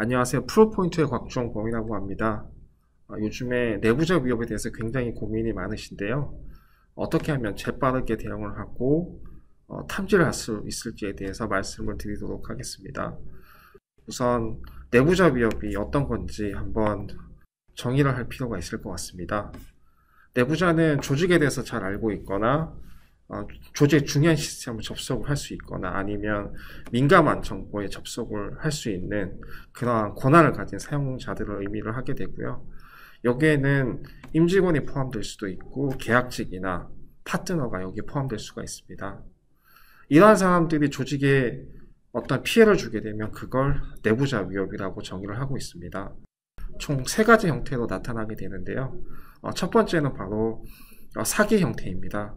안녕하세요. 프로포인트의 곽종범이라고 합니다. 요즘에 내부자 위협에 대해서 굉장히 고민이 많으신데요. 어떻게 하면 재빠르게 대응을 하고 탐지를 할 수 있을지에 대해서 말씀을 드리도록 하겠습니다. 우선 내부자 위협이 어떤 건지 한번 정의를 할 필요가 있을 것 같습니다. 내부자는 조직에 대해서 잘 알고 있거나 조직의 중요한 시스템을 접속을 할 수 있거나 아니면 민감한 정보에 접속을 할 수 있는 그러한 권한을 가진 사용자들을 의미를 하게 되고요. 여기에는 임직원이 포함될 수도 있고 계약직이나 파트너가 여기에 포함될 수가 있습니다. 이러한 사람들이 조직에 어떤 피해를 주게 되면 그걸 내부자 위협이라고 정의를 하고 있습니다. 총 세 가지 형태로 나타나게 되는데요. 첫 번째는 바로 사기 형태입니다.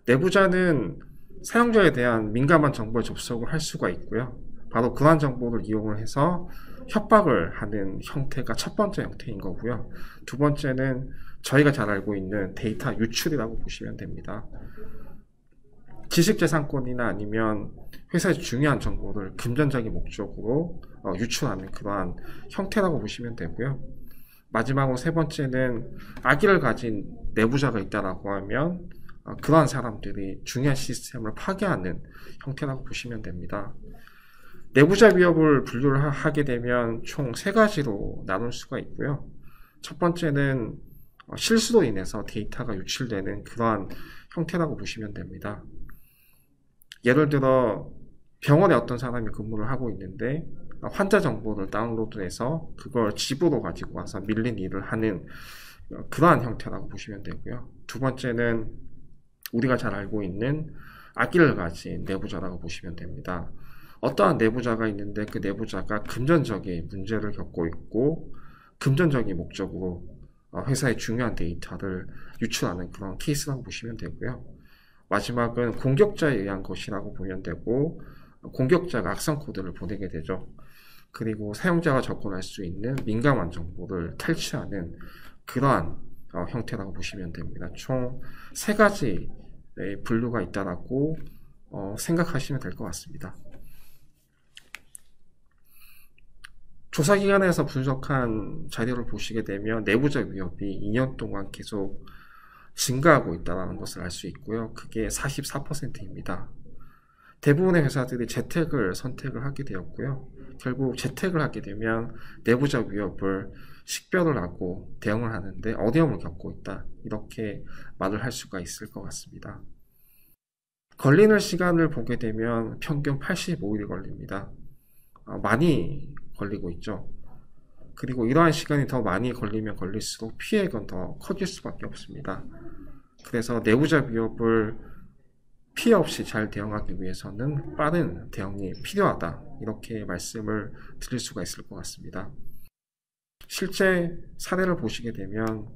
내부자는 사용자에 대한 민감한 정보에 접속을 할 수가 있고요. 바로 그러한 정보를 이용을 해서 협박을 하는 형태가 첫 번째 형태인 거고요. 두 번째는 저희가 잘 알고 있는 데이터 유출이라고 보시면 됩니다. 지식재산권이나 아니면 회사의 중요한 정보를 금전적인 목적으로 유출하는 그러한 형태라고 보시면 되고요. 마지막으로 세 번째는 악의를 가진 내부자가 있다라고 하면 그러한 사람들이 중요한 시스템을 파괴하는 형태라고 보시면 됩니다. 내부자 위협을 분류를 하게 되면 총 세 가지로 나눌 수가 있고요. 첫 번째는 실수로 인해서 데이터가 유출되는 그러한 형태라고 보시면 됩니다. 예를 들어 병원에 어떤 사람이 근무를 하고 있는데 환자 정보를 다운로드해서 그걸 집으로 가지고 와서 밀린 일을 하는 그러한 형태라고 보시면 되고요. 두 번째는 우리가 잘 알고 있는 악의를 가진 내부자라고 보시면 됩니다. 어떠한 내부자가 있는데 그 내부자가 금전적인 문제를 겪고 있고 금전적인 목적으로 회사의 중요한 데이터를 유출하는 그런 케이스라고 보시면 되고요. 마지막은 공격자에 의한 것이라고 보면 되고 공격자가 악성 코드를 보내게 되죠. 그리고 사용자가 접근할 수 있는 민감한 정보를 탈취하는 그러한 형태라고 보시면 됩니다. 총 세 가지 분류가 있다라고 생각하시면 될 것 같습니다. 조사기관에서 분석한 자료를 보시게 되면 내부자 위협이 2년 동안 계속 증가하고 있다는 것을 알 수 있고요. 그게 44%입니다. 대부분의 회사들이 재택을 선택을 하게 되었고요. 결국 재택을 하게 되면 내부자 위협을 식별을 하고 대응을 하는데 어려움을 겪고 있다. 이렇게 말을 할 수가 있을 것 같습니다. 걸리는 시간을 보게 되면 평균 85일이 걸립니다. 많이 걸리고 있죠. 그리고 이러한 시간이 더 많이 걸리면 걸릴수록 피해가 더 커질 수밖에 없습니다. 그래서 내부자 위협을 피해 없이 잘 대응하기 위해서는 빠른 대응이 필요하다. 이렇게 말씀을 드릴 수가 있을 것 같습니다. 실제 사례를 보시게 되면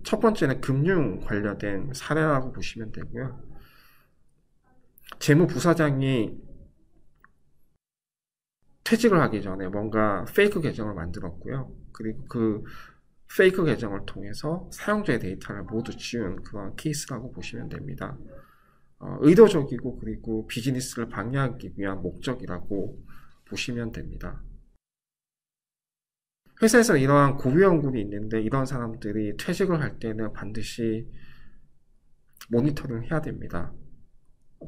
첫 번째는 금융 관련된 사례라고 보시면 되고요. 재무부사장이 퇴직을 하기 전에 뭔가 페이크 계정을 만들었고요. 그리고 그 페이크 계정을 통해서 사용자의 데이터를 모두 지운 그런 케이스라고 보시면 됩니다. 의도적이고 그리고 비즈니스를 방해하기 위한 목적이라고 보시면 됩니다. 회사에서 이러한 고위험군이 있는데 이런 사람들이 퇴직을 할 때는 반드시 모니터링 해야 됩니다.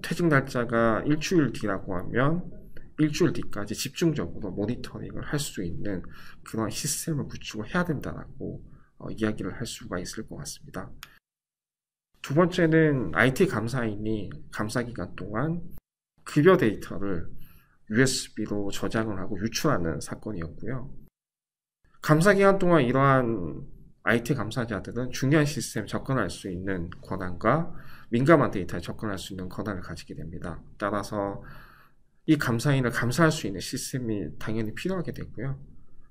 퇴직 날짜가 일주일 뒤라고 하면 일주일 뒤까지 집중적으로 모니터링을 할 수 있는 그런 시스템을 구축을 해야 된다고 이야기를 할 수가 있을 것 같습니다. 두 번째는 IT 감사인이 감사 기간 동안 급여 데이터를 USB로 저장을 하고 유출하는 사건이었고요. 감사 기간 동안 이러한 IT 감사자들은 중요한 시스템에 접근할 수 있는 권한과 민감한 데이터에 접근할 수 있는 권한을 가지게 됩니다. 따라서 이 감사인을 감사할 수 있는 시스템이 당연히 필요하게 되고요.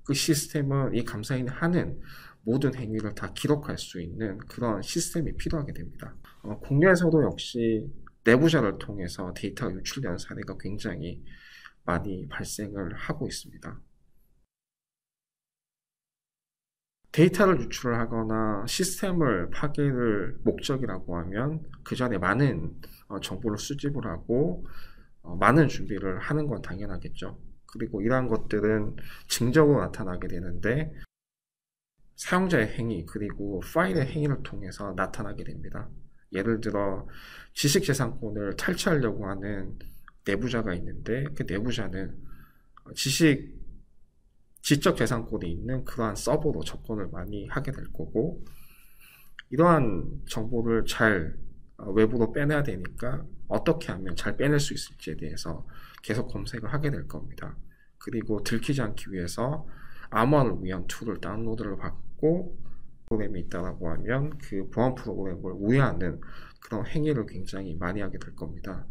그 시스템은 이 감사인이 하는 모든 행위를 다 기록할 수 있는 그런 시스템이 필요하게 됩니다. 국내에서도 역시 내부자를 통해서 데이터가 유출되는 사례가 굉장히 많이 발생을 하고 있습니다. 데이터를 유출을 하거나 시스템을 파괴를 목적이라고 하면 그 전에 많은 정보를 수집을 하고 많은 준비를 하는 건 당연하겠죠. 그리고 이러한 것들은 징적으로 나타나게 되는데 사용자의 행위 그리고 파일의 행위를 통해서 나타나게 됩니다. 예를 들어 지식재산권을 탈취하려고 하는 내부자가 있는데 그 내부자는 지적재산권이 있는 그러한 서버로 접근을 많이 하게 될 거고, 이러한 정보를 잘 외부로 빼내야 되니까 어떻게 하면 잘 빼낼 수 있을지에 대해서 계속 검색을 하게 될 겁니다. 그리고 들키지 않기 위해서 암호화를 위한 툴을 다운로드를 받고 프로그램이 있다고 하면 그 보안 프로그램을 우회하는 그런 행위를 굉장히 많이 하게 될 겁니다.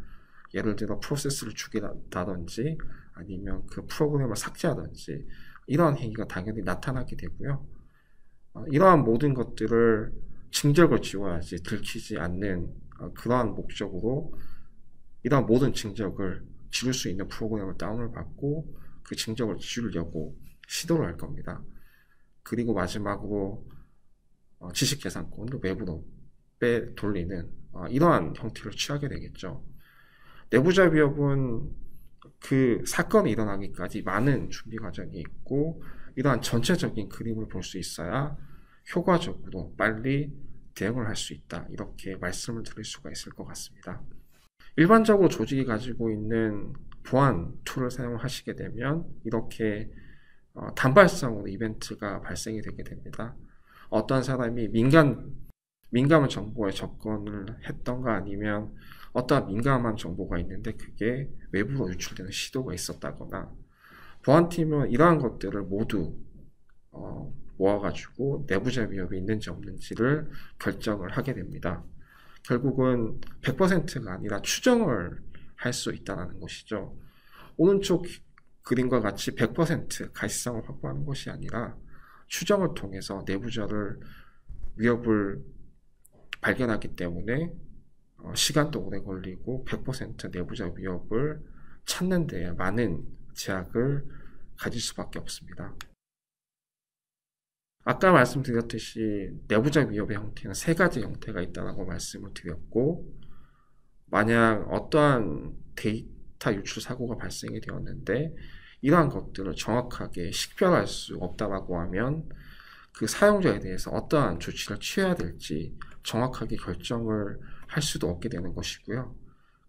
예를 들어 프로세스를 죽인다든지 아니면 그 프로그램을 삭제하든지 이러한 행위가 당연히 나타나게 되고요. 이러한 모든 것들을 징적을 지워야지 들키지 않는 그러한 목적으로 이러한 모든 징적을 지울 수 있는 프로그램을 다운을 받고 그 징적을 지우려고 시도를 할 겁니다. 그리고 마지막으로 지식재산권을 외부로 빼돌리는 이러한 형태를 취하게 되겠죠. 내부자 위협은 그 사건이 일어나기까지 많은 준비 과정이 있고 이러한 전체적인 그림을 볼 수 있어야 효과적으로 빨리 대응을 할 수 있다, 이렇게 말씀을 드릴 수가 있을 것 같습니다. 일반적으로 조직이 가지고 있는 보안 툴을 사용하시게 되면 이렇게 단발성으로 이벤트가 발생이 되게 됩니다. 어떤 사람이 민감한 정보에 접근을 했던가 아니면 어떠한 민감한 정보가 있는데 그게 외부로 유출되는 시도가 있었다거나, 보안팀은 이러한 것들을 모두 모아가지고 내부자 위협이 있는지 없는지를 결정을 하게 됩니다. 결국은 100%가 아니라 추정을 할 수 있다는 것이죠. 오른쪽 그림과 같이 100% 가시성을 확보하는 것이 아니라 추정을 통해서 내부자를 위협을 발견하기 때문에 시간도 오래 걸리고 100% 내부자 위협을 찾는 데에 많은 제약을 가질 수밖에 없습니다. 아까 말씀드렸듯이 내부자 위협의 형태는 세 가지 형태가 있다고 말씀을 드렸고, 만약 어떠한 데이터 유출 사고가 발생이 되었는데 이러한 것들을 정확하게 식별할 수 없다고 하면 그 사용자에 대해서 어떠한 조치를 취해야 될지 정확하게 결정을 할 수도 없게 되는 것이고요.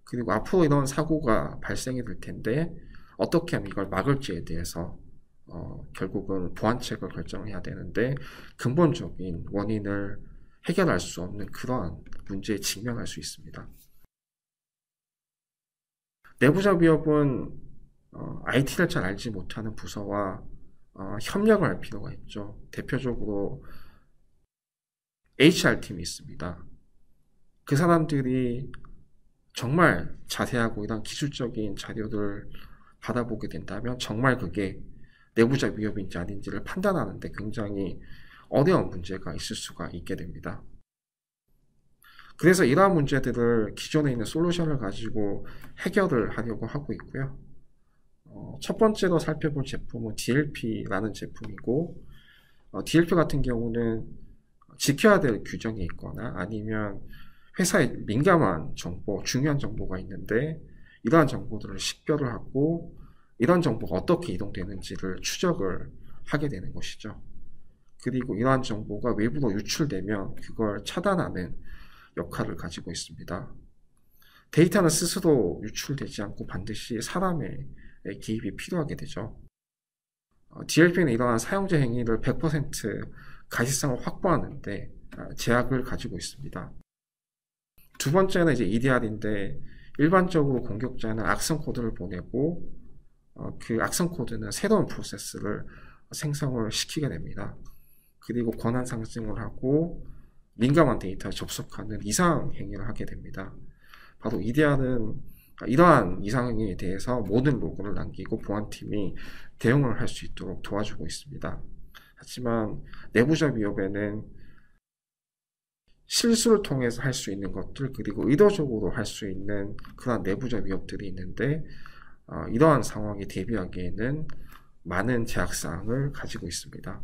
그리고 앞으로 이런 사고가 발생이 될 텐데 어떻게 하면 이걸 막을지에 대해서 결국은 보안책을 결정해야 되는데 근본적인 원인을 해결할 수 없는 그러한 문제에 직면할 수 있습니다. 내부자 위협은 IT를 잘 알지 못하는 부서와 협력을 할 필요가 있죠. 대표적으로 HR팀이 있습니다. 그 사람들이 정말 자세하고 이런 기술적인 자료를 받아보게 된다면 정말 그게 내부자 위협인지 아닌지를 판단하는데 굉장히 어려운 문제가 있을 수가 있게 됩니다. 그래서 이러한 문제들을 기존에 있는 솔루션을 가지고 해결을 하려고 하고 있고요. 첫 번째로 살펴볼 제품은 DLP라는 제품이고, DLP 같은 경우는 지켜야 될 규정이 있거나 아니면 회사에 민감한 정보, 중요한 정보가 있는데 이러한 정보들을 식별을 하고 이러한 정보가 어떻게 이동되는지를 추적을 하게 되는 것이죠. 그리고 이러한 정보가 외부로 유출되면 그걸 차단하는 역할을 가지고 있습니다. 데이터는 스스로 유출되지 않고 반드시 사람의 개입이 필요하게 되죠. DLP는 이러한 사용자 행위를 100% 가시성을 확보하는데 제약을 가지고 있습니다. 두 번째는 이제 EDR인데 일반적으로 공격자는 악성 코드를 보내고 그 악성 코드는 새로운 프로세스를 생성을 시키게 됩니다. 그리고 권한 상승을 하고 민감한 데이터에 접속하는 이상 행위를 하게 됩니다. 바로 EDR은 이러한 이상 행위에 대해서 모든 로그를 남기고 보안팀이 대응을 할 수 있도록 도와주고 있습니다. 하지만 내부자 위협에는 실수를 통해서 할 수 있는 것들 그리고 의도적으로 할 수 있는 그러한 내부자 위협들이 있는데 이러한 상황에 대비하기에는 많은 제약사항을 가지고 있습니다.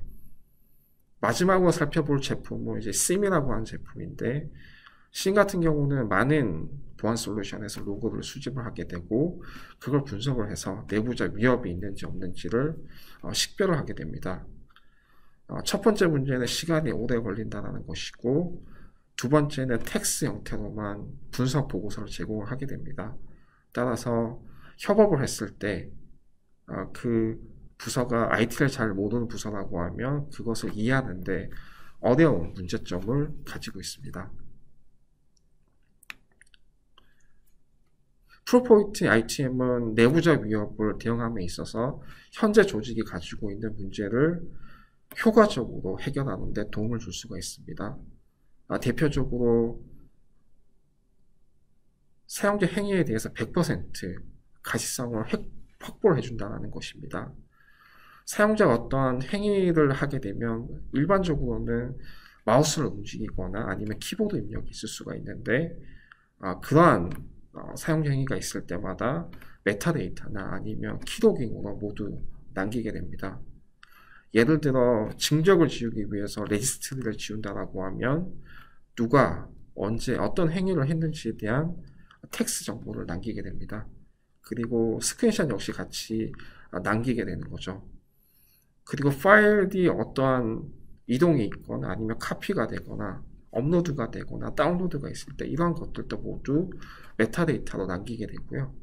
마지막으로 살펴볼 제품은 이제 SIEM이라고 하는 제품인데 SIEM 같은 경우는 많은 보안 솔루션에서 로그를 수집을 하게 되고 그걸 분석을 해서 내부자 위협이 있는지 없는지를 식별을 하게 됩니다. 첫 번째 문제는 시간이 오래 걸린다는 것이고 두 번째는 텍스트 형태로만 분석 보고서를 제공을 하게 됩니다. 따라서 협업을 했을 때 그 부서가 IT를 잘 모르는 부서라고 하면 그것을 이해하는데 어려운 문제점을 가지고 있습니다. 프로포이트 ITM은 내부자 위협을 대응함에 있어서 현재 조직이 가지고 있는 문제를 효과적으로 해결하는 데 도움을 줄 수가 있습니다. 대표적으로 사용자 행위에 대해서 100% 가시성을 확보를 해준다는 것입니다. 사용자가 어떠한 행위를 하게 되면 일반적으로는 마우스를 움직이거나 아니면 키보드 입력이 있을 수가 있는데 그러한 사용자 행위가 있을 때마다 메타데이터나 아니면 키로깅으로 모두 남기게 됩니다. 예를 들어 증적을 지우기 위해서 레지스트리를 지운다라고 하면 누가 언제 어떤 행위를 했는지에 대한 텍스트 정보를 남기게 됩니다. 그리고 스크린샷 역시 같이 남기게 되는 거죠. 그리고 파일이 어떠한 이동이 있거나 아니면 카피가 되거나 업로드가 되거나 다운로드가 있을 때 이러한 것들도 모두 메타데이터로 남기게 되고요.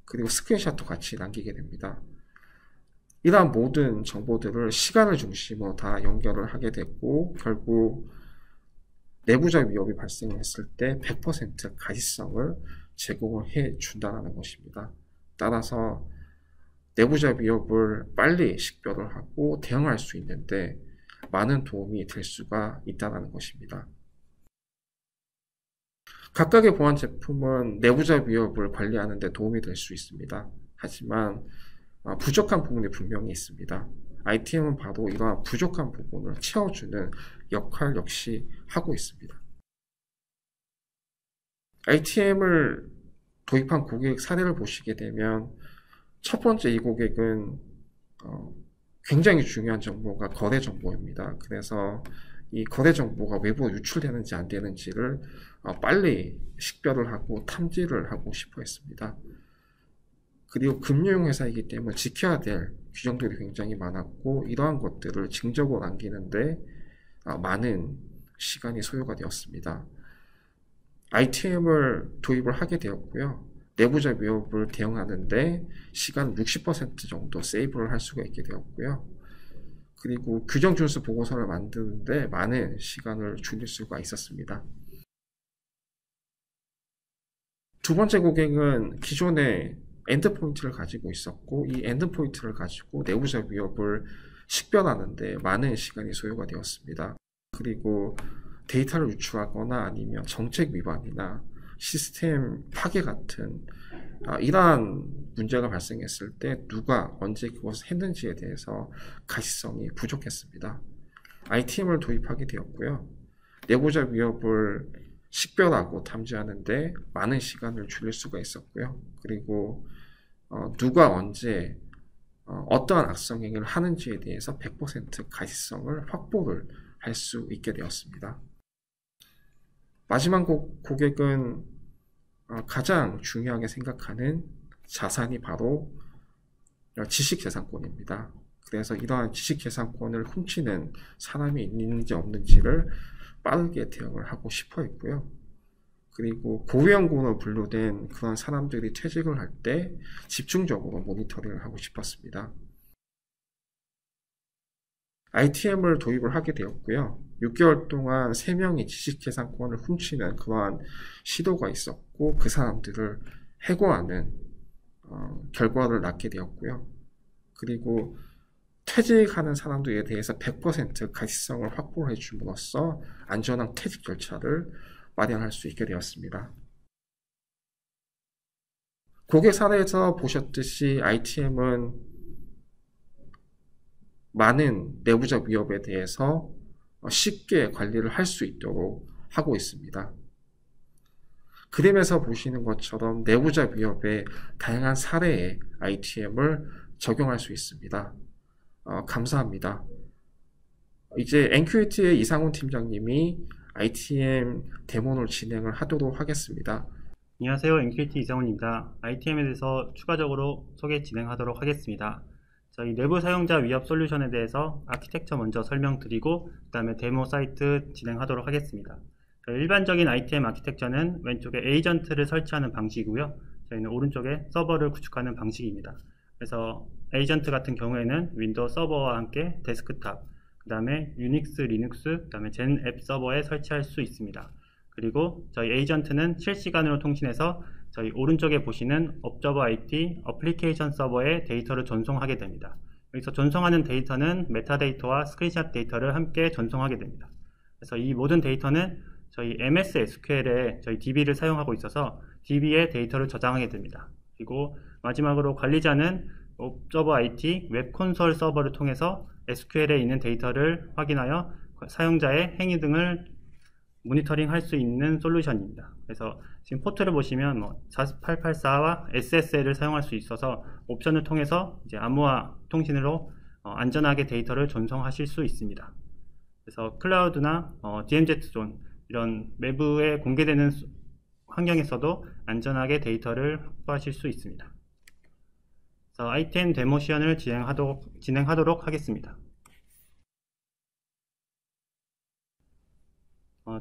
그리고 스크린샷도 같이 남기게 됩니다. 이러한 모든 정보들을 시간을 중심으로 다 연결을 하게 됐고 결국 내부자 위협이 발생했을 때 100% 가시성을 제공을 해준다는 것입니다. 따라서 내부자 위협을 빨리 식별을 하고 대응할 수 있는데 많은 도움이 될 수가 있다는 것입니다. 각각의 보안 제품은 내부자 위협을 관리하는 데 도움이 될 수 있습니다. 하지만 부족한 부분이 분명히 있습니다. ITM은 바로 이러한 부족한 부분을 채워주는 역할 역시 하고 있습니다. ITM을 도입한 고객 사례를 보시게 되면 첫 번째 이 고객은 굉장히 중요한 정보가 거래 정보입니다. 그래서 이 거래 정보가 외부로 유출되는지 안 되는지를 빨리 식별을 하고 탐지를 하고 싶어 했습니다. 그리고 금융 회사이기 때문에 지켜야 될 규정들이 굉장히 많았고 이러한 것들을 증적으로 남기는데 많은 시간이 소요가 되었습니다. ITM을 도입을 하게 되었고요. 내부자 위협을 대응하는데 시간 60% 정도 세이브를 할 수가 있게 되었고요. 그리고 규정 준수 보고서를 만드는데 많은 시간을 줄일 수가 있었습니다. 두 번째 고객은 기존에 엔드포인트를 가지고 있었고 이 엔드포인트를 가지고 내부자 위협을 식별하는데 많은 시간이 소요가 되었습니다. 그리고 데이터를 유출하거나 아니면 정책 위반이나 시스템 파괴 같은 이러한 문제가 발생했을 때 누가 언제 그것을 했는지에 대해서 가시성이 부족했습니다. ITM을 도입하게 되었고요. 내부자 위협을 식별하고 탐지하는데 많은 시간을 줄일 수가 있었고요. 그리고 누가 언제 어떠한 악성 행위를 하는지에 대해서 100% 가시성을 확보를 할 수 있게 되었습니다. 마지막 고객은 가장 중요하게 생각하는 자산이 바로 지식재산권입니다. 그래서 이러한 지식재산권을 훔치는 사람이 있는지 없는지를 빠르게 대응을 하고 싶어 했고요. 그리고 고위험군으로 분류된 그런 사람들이 퇴직을 할 때 집중적으로 모니터링을 하고 싶었습니다. ITM을 도입을 하게 되었고요. 6개월 동안 3명이 지식재산권을 훔치는 그러한 시도가 있었고 그 사람들을 해고하는 결과를 낳게 되었고요. 그리고 퇴직하는 사람들에 대해서 100% 가시성을 확보해 줌으로써 안전한 퇴직 절차를 마련할 수 있게 되었습니다. 고객 사례에서 보셨듯이 ITM은 많은 내부자 위협에 대해서 쉽게 관리를 할 수 있도록 하고 있습니다. 그림에서 보시는 것처럼 내부자 위협의 다양한 사례의 ITM을 적용할 수 있습니다. 감사합니다. 이제 NQAT의 이상훈 팀장님이 ITM 데모를 진행을 하도록 하겠습니다. 안녕하세요. NKT 이성훈입니다. ITM에 대해서 추가적으로 소개 진행하도록 하겠습니다. 저희 내부 사용자 위협 솔루션에 대해서 아키텍처 먼저 설명드리고 그 다음에 데모 사이트 진행하도록 하겠습니다. 일반적인 ITM 아키텍처는 왼쪽에 에이전트를 설치하는 방식이고요. 저희는 오른쪽에 서버를 구축하는 방식입니다. 그래서 에이전트 같은 경우에는 윈도우 서버와 함께 데스크탑, 그 다음에 유닉스, 리눅스, 그 다음에 젠 앱 서버에 설치할 수 있습니다. 그리고 저희 에이전트는 실시간으로 통신해서 저희 오른쪽에 보시는 observer IT 어플리케이션 서버에 데이터를 전송하게 됩니다. 여기서 전송하는 데이터는 메타데이터와 스크린샷 데이터를 함께 전송하게 됩니다. 그래서 이 모든 데이터는 저희 MS SQL에 저희 DB를 사용하고 있어서 DB에 데이터를 저장하게 됩니다. 그리고 마지막으로 관리자는 observer IT 웹 콘솔 서버를 통해서 SQL에 있는 데이터를 확인하여 사용자의 행위 등을 모니터링 할 수 있는 솔루션입니다. 그래서 지금 포트를 보시면 44884와 SSL을 사용할 수 있어서 옵션을 통해서 이제 암호화 통신으로 안전하게 데이터를 전송하실 수 있습니다. 그래서 클라우드나 DMZ 존 이런 외부에 공개되는 환경에서도 안전하게 데이터를 확보하실 수 있습니다. 그래서 ITM 데모 시연을 진행하도록 하겠습니다.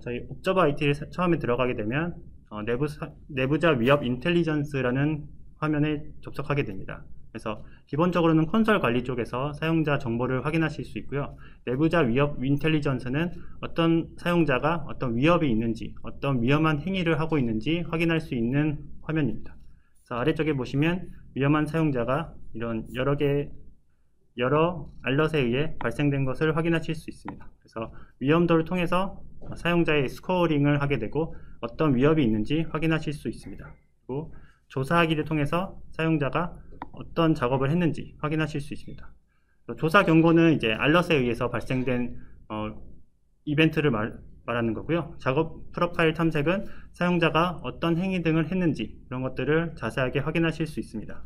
저희 옵저버 IT를 처음에 들어가게 되면 내부자 위협 인텔리전스라는 화면에 접속하게 됩니다. 그래서 기본적으로는 콘솔 관리 쪽에서 사용자 정보를 확인하실 수 있고요. 내부자 위협 인텔리전스는 어떤 사용자가 어떤 위협이 있는지, 어떤 위험한 행위를 하고 있는지 확인할 수 있는 화면입니다. 그래서 아래쪽에 보시면 위험한 사용자가 이런 여러 알럿에 의해 발생된 것을 확인하실 수 있습니다. 그래서 위험도를 통해서 사용자의 스코어링을 하게 되고 어떤 위협이 있는지 확인하실 수 있습니다. 그리고 조사하기를 통해서 사용자가 어떤 작업을 했는지 확인하실 수 있습니다. 조사 경고는 이제 알럿에 의해서 발생된 이벤트를 말하는 거고요. 작업 프로파일 탐색은 사용자가 어떤 행위 등을 했는지 이런 것들을 자세하게 확인하실 수 있습니다.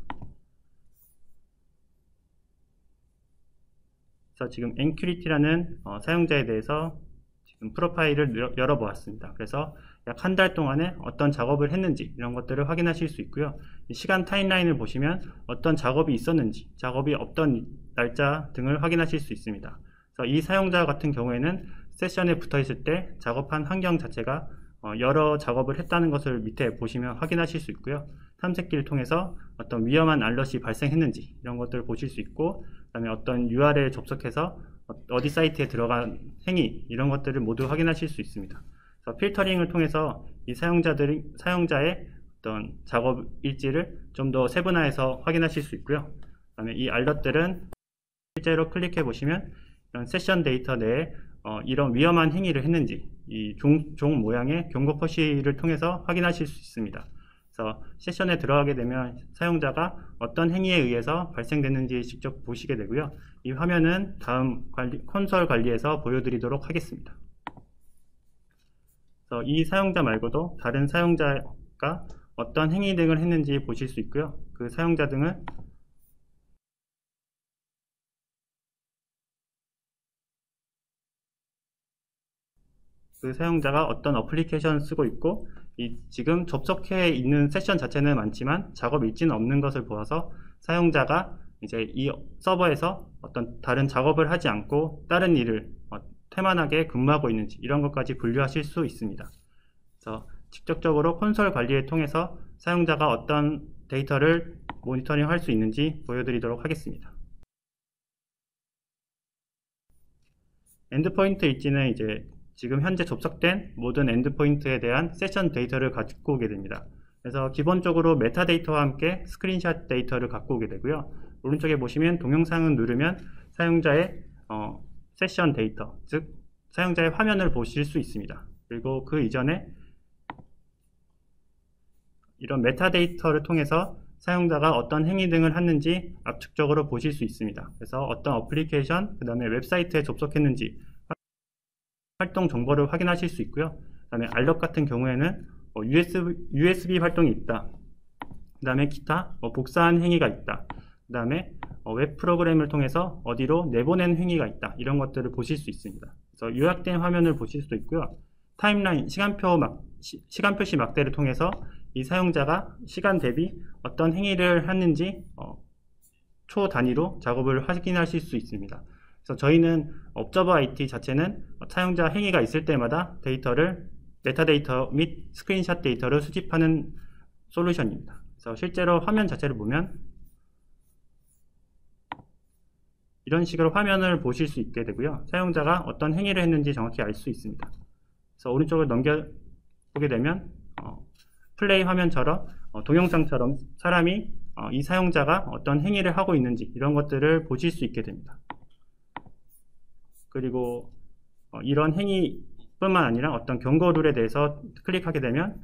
그래서 지금 NQRT라는 사용자에 대해서 지금 프로파일을 열어보았습니다. 그래서 약 한 달 동안에 어떤 작업을 했는지 이런 것들을 확인하실 수 있고요. 시간 타임라인을 보시면 어떤 작업이 있었는지, 작업이 없던 날짜 등을 확인하실 수 있습니다. 그래서 이 사용자 같은 경우에는 세션에 붙어 있을 때 작업한 환경 자체가 여러 작업을 했다는 것을 밑에 보시면 확인하실 수 있고요. 탐색기를 통해서 어떤 위험한 알럿이 발생했는지 이런 것들을 보실 수 있고, 그 다음에 어떤 URL에 접속해서 어디 사이트에 들어간 행위 이런 것들을 모두 확인하실 수 있습니다. 그래서 필터링을 통해서 이 사용자의 어떤 작업 일지를 좀 더 세분화해서 확인하실 수 있고요. 그 다음에 이 알럿들은 실제로 클릭해 보시면 이런 세션 데이터 내에 이런 위험한 행위를 했는지 이 종 모양의 경고 표시를 통해서 확인하실 수 있습니다. 그래서 세션에 들어가게 되면 사용자가 어떤 행위에 의해서 발생됐는지 직접 보시게 되고요. 이 화면은 다음 콘솔 관리에서 보여드리도록 하겠습니다. 그래서 이 사용자 말고도 다른 사용자가 어떤 행위 등을 했는지 보실 수 있고요. 그 사용자 등을 그 사용자가 어떤 어플리케이션을 쓰고 있고 지금 접속해 있는 세션 자체는 많지만 작업 일지는 없는 것을 보아서 사용자가 이제 이 서버에서 어떤 다른 작업을 하지 않고 다른 일을 태만하게 근무하고 있는지 이런 것까지 분류하실 수 있습니다. 그래서 직접적으로 콘솔 관리를 통해서 사용자가 어떤 데이터를 모니터링 할 수 있는지 보여드리도록 하겠습니다. 엔드포인트 일지는 이제 지금 현재 접속된 모든 엔드포인트에 대한 세션 데이터를 갖고 오게 됩니다. 그래서 기본적으로 메타데이터와 함께 스크린샷 데이터를 갖고 오게 되고요. 오른쪽에 보시면 동영상을 누르면 사용자의 세션 데이터, 즉 사용자의 화면을 보실 수 있습니다. 그리고 그 이전에 이런 메타데이터를 통해서 사용자가 어떤 행위 등을 했는지 압축적으로 보실 수 있습니다. 그래서 어떤 어플리케이션, 그 다음에 웹사이트에 접속했는지 활동 정보를 확인하실 수 있고요. 그 다음에 알럿 같은 경우에는 USB 활동이 있다. 그 다음에 기타 복사한 행위가 있다. 그 다음에 웹 프로그램을 통해서 어디로 내보낸 행위가 있다. 이런 것들을 보실 수 있습니다. 그래서 요약된 화면을 보실 수도 있고요. 타임라인, 시간표시 막대를 통해서 이 사용자가 시간 대비 어떤 행위를 했는지 초 단위로 작업을 확인하실 수 있습니다. 그래서 저희는 observer IT 자체는 사용자 행위가 있을 때마다 데이터를 메타데이터 및 스크린샷 데이터를 수집하는 솔루션입니다. 그래서 실제로 화면 자체를 보면 이런 식으로 화면을 보실 수 있게 되고요. 사용자가 어떤 행위를 했는지 정확히 알 수 있습니다. 그래서 오른쪽을 넘겨보게 되면 플레이 화면처럼 동영상처럼 사람이 이 사용자가 어떤 행위를 하고 있는지 이런 것들을 보실 수 있게 됩니다. 그리고 이런 행위뿐만 아니라 어떤 경고 룰에 대해서 클릭하게 되면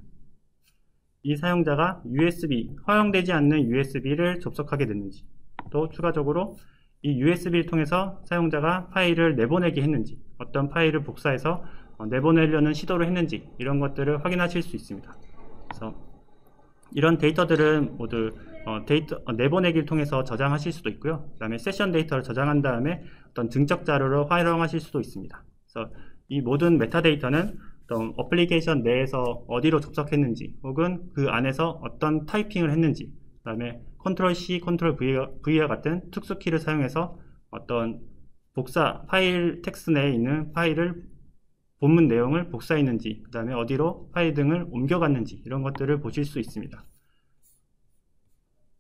이 사용자가 USB, 허용되지 않는 USB를 접속하게 됐는지, 또 추가적으로 이 USB를 통해서 사용자가 파일을 내보내게 했는지, 어떤 파일을 복사해서 내보내려는 시도를 했는지 이런 것들을 확인하실 수 있습니다. 그래서 이런 데이터들은 모두 내보내기를 통해서 저장하실 수도 있고요. 그 다음에 세션 데이터를 저장한 다음에 어떤 증적 자료로 활용하실 수도 있습니다. 그래서 이 모든 메타데이터는 어떤 어플리케이션 내에서 어디로 접속했는지, 혹은 그 안에서 어떤 타이핑을 했는지, 그 다음에 컨트롤 C, 컨트롤 V와 같은 특수키를 사용해서 어떤 파일 텍스트 내에 있는 파일을 본문 내용을 복사했는지, 그 다음에 어디로 파일 등을 옮겨갔는지 이런 것들을 보실 수 있습니다.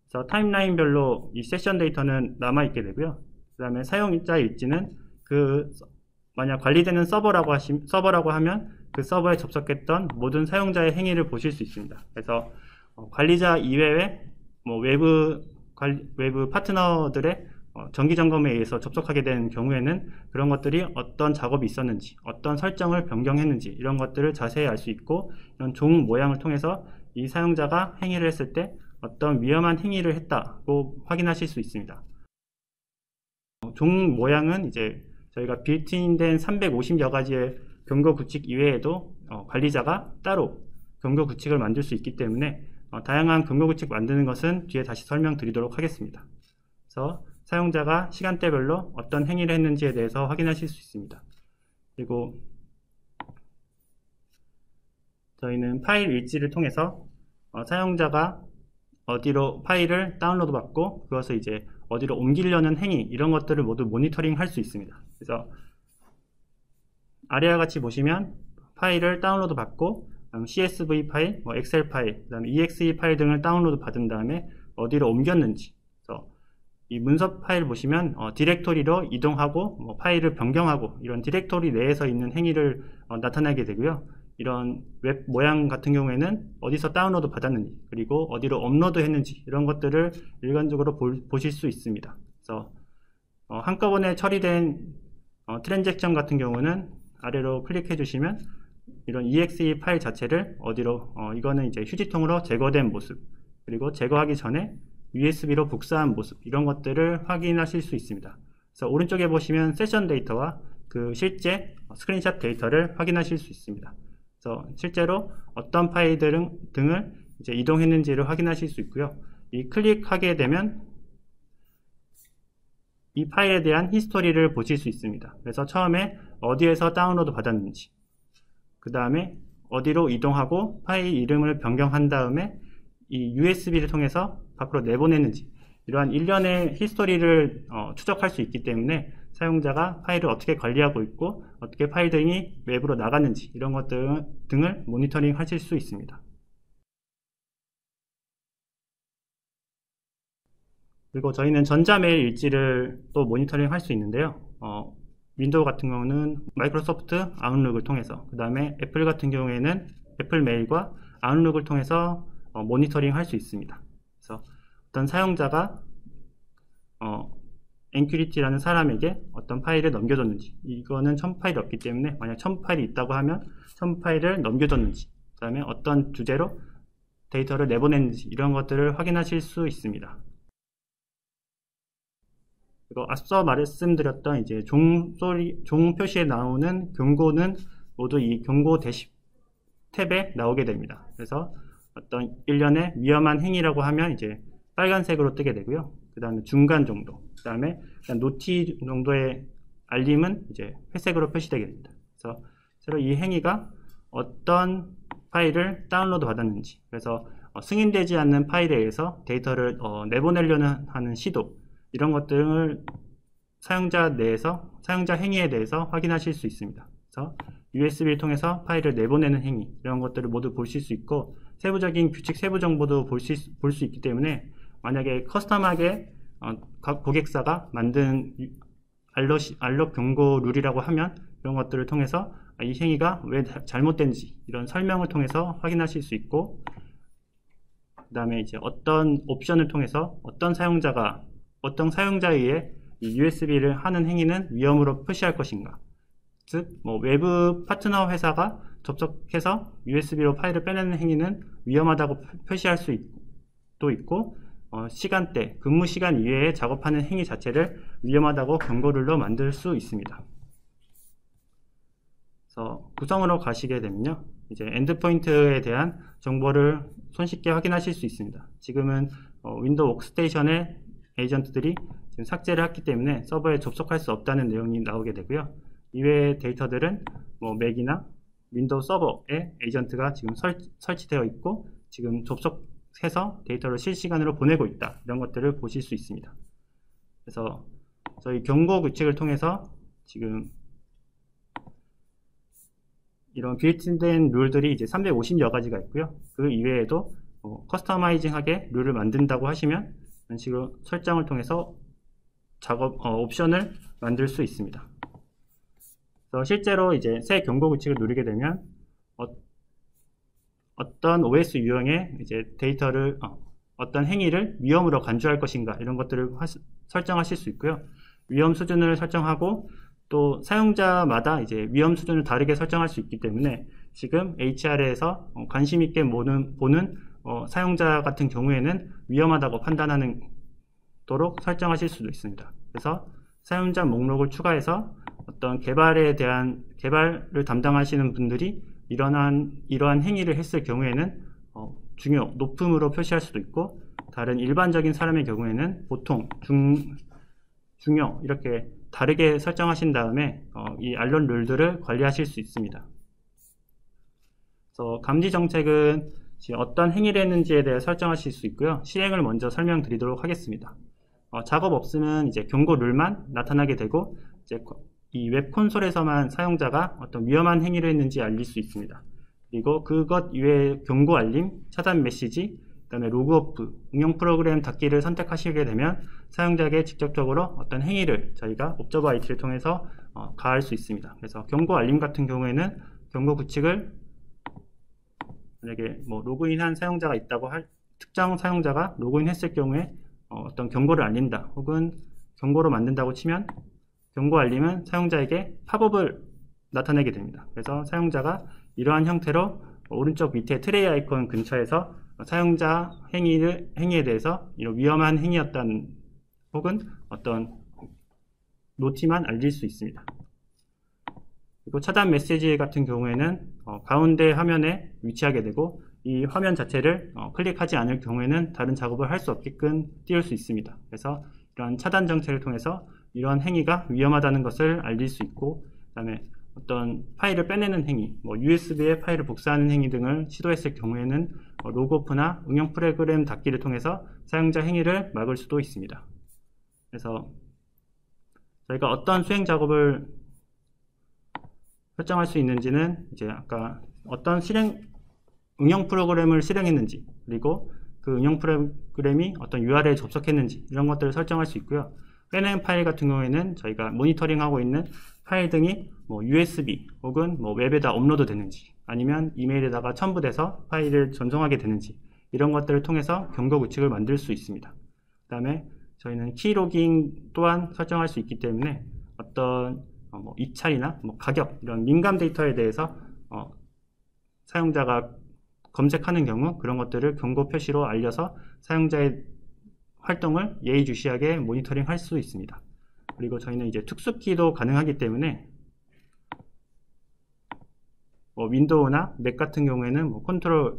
그래서 타임라인별로 이 세션 데이터는 남아있게 되고요. 그 다음에 사용자 일지는 만약 관리되는 서버라고 하면 그 서버에 접속했던 모든 사용자의 행위를 보실 수 있습니다. 그래서 관리자 이외의 외부 파트너들의 정기 점검에 의해서 접속하게 된 경우에는 그런 것들이 어떤 작업이 있었는지, 어떤 설정을 변경했는지 이런 것들을 자세히 알 수 있고, 이런 종 모양을 통해서 이 사용자가 행위를 했을 때 어떤 위험한 행위를 했다고 확인하실 수 있습니다. 종 모양은 이제 저희가 빌트인된 350여 가지의 경고 규칙 이외에도 관리자가 따로 경고 규칙을 만들 수 있기 때문에 다양한 경고 규칙 만드는 것은 뒤에 다시 설명드리도록 하겠습니다. 그래서 사용자가 시간대별로 어떤 행위를 했는지에 대해서 확인하실 수 있습니다. 그리고 저희는 파일 일지를 통해서 사용자가 어디로 파일을 다운로드 받고 그것을 이제 어디로 옮기려는 행위, 이런 것들을 모두 모니터링 할 수 있습니다. 그래서 아래와 같이 보시면 파일을 다운로드 받고 CSV 파일, 엑셀 파일, 그다음에 EXE 파일 등을 다운로드 받은 다음에 어디로 옮겼는지, 그래서 이 문서 파일 보시면 디렉토리로 이동하고 파일을 변경하고 이런 디렉토리 내에서 있는 행위를 나타나게 되고요. 이런 웹 모양 같은 경우에는 어디서 다운로드 받았는지, 그리고 어디로 업로드 했는지 이런 것들을 일관적으로 보실 수 있습니다. 그래서 한꺼번에 처리된 트랜잭션 같은 경우는 아래로 클릭해 주시면 이런 exe 파일 자체를 어디로 이거는 이제 휴지통으로 제거된 모습, 그리고 제거하기 전에 USB로 복사한 모습, 이런 것들을 확인하실 수 있습니다. 그래서 오른쪽에 보시면 세션 데이터와 그 실제 스크린샷 데이터를 확인하실 수 있습니다. 그래서 실제로 어떤 파일 등을 이제 이동했는지를 확인하실 수 있고요. 이 클릭하게 되면 이 파일에 대한 히스토리를 보실 수 있습니다. 그래서 처음에 어디에서 다운로드 받았는지, 그 다음에 어디로 이동하고 파일 이름을 변경한 다음에 이 USB를 통해서 밖으로 내보냈는지, 이러한 일련의 히스토리를 추적할 수 있기 때문에 사용자가 파일을 어떻게 관리하고 있고 어떻게 파일 등이 외부로 나갔는지 이런 것들 등을 모니터링 하실 수 있습니다. 그리고 저희는 전자메일 일지를 또 모니터링 할 수 있는데요. 윈도우 같은 경우는 마이크로소프트 아웃룩을 통해서, 그 다음에 애플 같은 경우에는 애플 메일과 아웃룩을 통해서 모니터링 할 수 있습니다. 그래서 어떤 사용자가 엔큐리티라는 사람에게 어떤 파일을 넘겨줬는지, 이거는 1000파일이 없기 때문에 만약 1000파일이 있다고 하면 1000파일을 넘겨줬는지, 그 다음에 어떤 주제로 데이터를 내보냈는지 이런 것들을 확인하실 수 있습니다. 그리고 앞서 말씀드렸던 이제 종 표시에 나오는 경고는 모두 이 경고 대시 탭에 나오게 됩니다. 그래서 어떤 일련의 위험한 행위라고 하면 이제 빨간색으로 뜨게 되고요. 그 다음에 중간 정도, 그 다음에 노티 정도의 알림은 이제 회색으로 표시되게 됩니다. 그래서 이 행위가 어떤 파일을 다운로드 받았는지, 그래서 승인되지 않는 파일에 의해서 데이터를 내보내려는 하는 시도, 이런 것들을 사용자 행위에 대해서 확인하실 수 있습니다. 그래서 USB를 통해서 파일을 내보내는 행위, 이런 것들을 모두 보실 수 있고, 세부적인 규칙 세부 정보도 볼 수 있기 때문에, 만약에 커스텀하게 각 고객사가 만든 알럿 경고 룰이라고 하면 이런 것들을 통해서 이 행위가 왜 잘못된지 이런 설명을 통해서 확인하실 수 있고, 그 다음에 이제 어떤 옵션을 통해서 어떤 사용자에 의해 이 USB를 하는 행위는 위험으로 표시할 것인가, 즉 외부 파트너 회사가 접속해서 USB로 파일을 빼내는 행위는 위험하다고 표시할 수도 있고, 시간대, 근무 시간 이외에 작업하는 행위 자체를 위험하다고 경고룰로 만들 수 있습니다. 그래서 구성으로 가시게 되면요, 이제 엔드포인트에 대한 정보를 손쉽게 확인하실 수 있습니다. 지금은 윈도우 워크스테이션의 에이전트들이 지금 삭제를 했기 때문에 서버에 접속할 수 없다는 내용이 나오게 되고요. 이외의 데이터들은 맥이나 윈도우 서버에 에이전트가 지금 설치되어 있고, 지금 접속해서 데이터를 실시간으로 보내고 있다, 이런 것들을 보실 수 있습니다. 그래서 저희 경고 규칙을 통해서 지금 이런 빌트인된 룰들이 이제 350여 가지가 있고요. 그 이외에도 커스터마이징하게 룰을 만든다고 하시면 이런 식으로 설정을 통해서 옵션을 만들 수 있습니다. 그래서 실제로 이제 새 경고 규칙을 누르게 되면 어떤 OS 유형의 이제 데이터를 어떤 행위를 위험으로 간주할 것인가, 이런 것들을 설정하실 수 있고요. 위험 수준을 설정하고, 또 사용자마다 이제 위험 수준을 다르게 설정할 수 있기 때문에 지금 HR에서 관심 있게 보는 사용자 같은 경우에는 위험하다고 판단하는 도록 설정하실 수도 있습니다. 그래서 사용자 목록을 추가해서 어떤 개발을 담당하시는 분들이 이러한 행위를 했을 경우에는 높음으로 표시할 수도 있고, 다른 일반적인 사람의 경우에는 보통, 중요 이렇게 다르게 설정하신 다음에 이 알런 룰들을 관리하실 수 있습니다. 그래서 감지 정책은 어떤 행위를 했는지에 대해 설정하실 수 있고요. 실행을 먼저 설명드리도록 하겠습니다. 작업 없으면 이제 경고 룰만 나타나게 되고, 이제 이 웹 콘솔에서만 사용자가 어떤 위험한 행위를 했는지 알릴 수 있습니다. 그리고 그것 이외에 경고 알림, 차단 메시지, 그 다음에 로그오프, 응용 프로그램 닫기를 선택하시게 되면 사용자에게 직접적으로 어떤 행위를 저희가 옵저버 IT를 통해서 가할 수 있습니다. 그래서 경고 알림 같은 경우에는 경고 규칙을 만약에 로그인한 사용자가 있다고 특정 사용자가 로그인했을 경우에 어떤 경고를 알린다, 혹은 경고로 만든다고 치면 경고 알림은 사용자에게 팝업을 나타내게 됩니다. 그래서 사용자가 이러한 형태로 오른쪽 밑에 트레이 아이콘 근처에서 사용자 행위에 대해서 이런 위험한 행위였다는, 혹은 어떤 노티만 알릴 수 있습니다. 그리고 차단 메시지 같은 경우에는 가운데 화면에 위치하게 되고, 이 화면 자체를 클릭하지 않을 경우에는 다른 작업을 할 수 없게끔 띄울 수 있습니다. 그래서 이러한 차단 정책을 통해서 이러한 행위가 위험하다는 것을 알릴 수 있고, 그 다음에 어떤 파일을 빼내는 행위, USB에 파일을 복사하는 행위 등을 시도했을 경우에는 로그오프나 응용 프로그램 닫기를 통해서 사용자 행위를 막을 수도 있습니다. 그래서 저희가 어떤 수행 작업을 설정할 수 있는지는 이제 아까 어떤 응용 프로그램을 실행했는지, 그리고 그 응용 프로그램이 어떤 URL에 접속했는지, 이런 것들을 설정할 수 있고요. 빼낸 파일 같은 경우에는 저희가 모니터링하고 있는 파일 등이 USB 혹은 웹에다 업로드 되는지, 아니면 이메일에다가 첨부돼서 파일을 전송하게 되는지, 이런 것들을 통해서 경고 규칙을 만들 수 있습니다. 그 다음에 저희는 키로깅 또한 설정할 수 있기 때문에 어떤 입찰이나 가격, 이런 민감 데이터에 대해서 사용자가 검색하는 경우 그런 것들을 경고 표시로 알려서 사용자의 활동을 예의주시하게 모니터링 할 수 있습니다. 그리고 저희는 이제 특수키도 가능하기 때문에 윈도우나 맥 같은 경우에는 컨트롤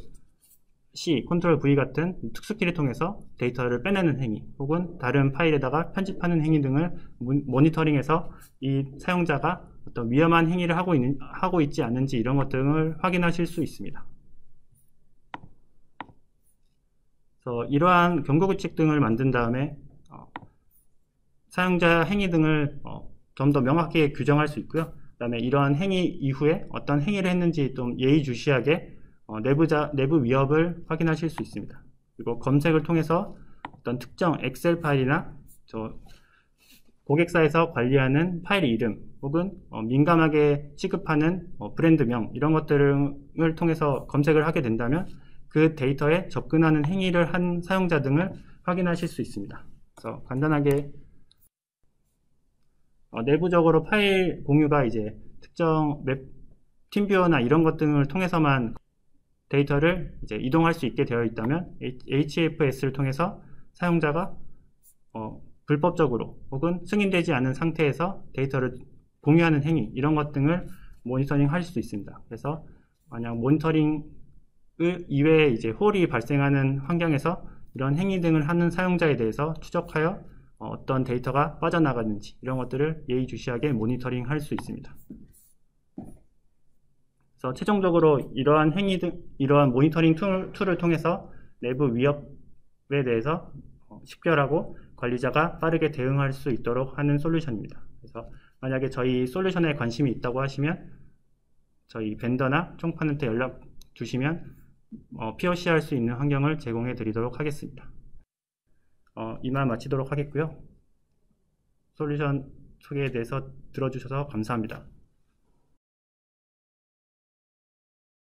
C, 컨트롤 V 같은 특수키를 통해서 데이터를 빼내는 행위, 혹은 다른 파일에다가 편집하는 행위 등을 모니터링해서 이 사용자가 어떤 위험한 행위를 하고 있지 않는지, 이런 것 등을 확인하실 수 있습니다. 그래서 이러한 경고규칙 등을 만든 다음에 사용자 행위 등을 좀 더 명확하게 규정할 수 있고요. 그 다음에 이러한 행위 이후에 어떤 행위를 했는지 좀 예의주시하게 내부 위협을 확인하실 수 있습니다. 그리고 검색을 통해서 어떤 특정 엑셀 파일이나 고객사에서 관리하는 파일 이름 혹은 민감하게 취급하는 브랜드명 이런 것들을 통해서 검색을 하게 된다면 그 데이터에 접근하는 행위를 한 사용자 등을 확인하실 수 있습니다. 그래서 간단하게 내부적으로 파일 공유가 이제 특정 팀뷰어나 이런 것 등을 통해서만 데이터를 이제 이동할 수 있게 되어 있다면 HFS를 통해서 사용자가 불법적으로 혹은 승인되지 않은 상태에서 데이터를 공유하는 행위 이런 것 등을 모니터링 할 수 있습니다. 그래서 만약 모니터링 이외에 이제 홀이 발생하는 환경에서 이런 행위 등을 하는 사용자에 대해서 추적하여 어떤 데이터가 빠져나가는지 이런 것들을 예의주시하게 모니터링 할 수 있습니다. 그래서 최종적으로 이러한 행위 등 이러한 모니터링 툴을 통해서 내부 위협에 대해서 식별하고 관리자가 빠르게 대응할 수 있도록 하는 솔루션입니다. 그래서 만약에 저희 솔루션에 관심이 있다고 하시면 저희 벤더나 총판한테 연락 주시면 POC 할 수 있는 환경을 제공해 드리도록 하겠습니다. 이만 마치도록 하겠고요. 솔루션 소개에 대해서 들어주셔서 감사합니다.